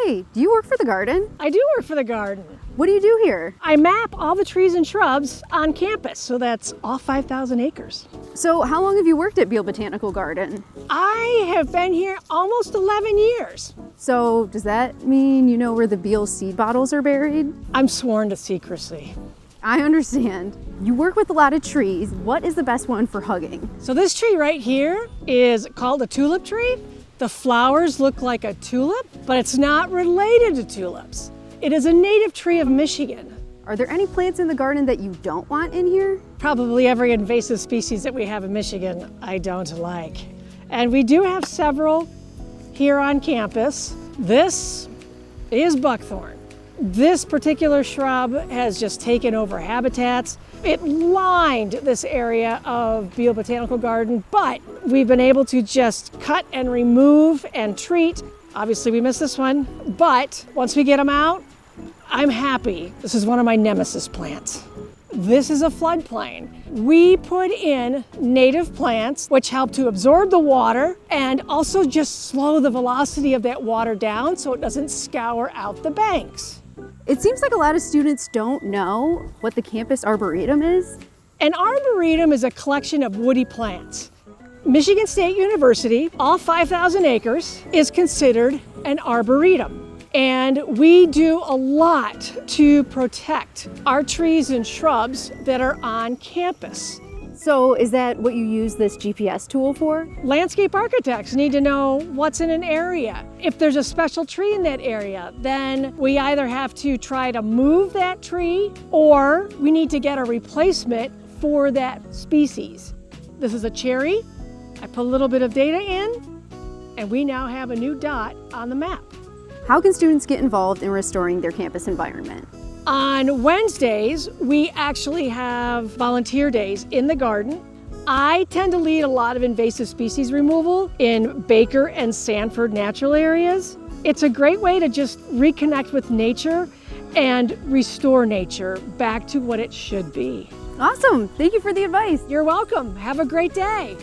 Hey, do you work for the garden? I do work for the garden. What do you do here? I map all the trees and shrubs on campus, so that's all 5,000 acres. So how long have you worked at Beal Botanical Garden? I have been here almost 11 years. So does that mean you know where the Beal seed bottles are buried? I'm sworn to secrecy. I understand. You work with a lot of trees. What is the best one for hugging? So this tree right here is called a tulip tree. The flowers look like a tulip, but it's not related to tulips. It is a native tree of Michigan. Are there any plants in the garden that you don't want in here? Probably every invasive species that we have in Michigan, I don't like. And we do have several here on campus. This is buckthorn. This particular shrub has just taken over habitats. It lined this area of Beal Botanical Garden, but we've been able to just cut and remove and treat. Obviously we missed this one, but once we get them out, I'm happy. This is one of my nemesis plants. This is a floodplain. We put in native plants which help to absorb the water and also just slow the velocity of that water down so it doesn't scour out the banks. It seems like a lot of students don't know what the campus arboretum is. An arboretum is a collection of woody plants. Michigan State University, all 5,000 acres, is considered an arboretum. And we do a lot to protect our trees and shrubs that are on campus. So is that what you use this GPS tool for? Landscape architects need to know what's in an area. If there's a special tree in that area, then we either have to try to move that tree or we need to get a replacement for that species. This is a cherry. I put a little bit of data in and we now have a new dot on the map. How can students get involved in restoring their campus environment? On Wednesdays, we actually have volunteer days in the garden. I tend to lead a lot of invasive species removal in Baker and Sanford natural areas. It's a great way to just reconnect with nature and restore nature back to what it should be. Awesome. Thank you for the advice. You're welcome. Have a great day.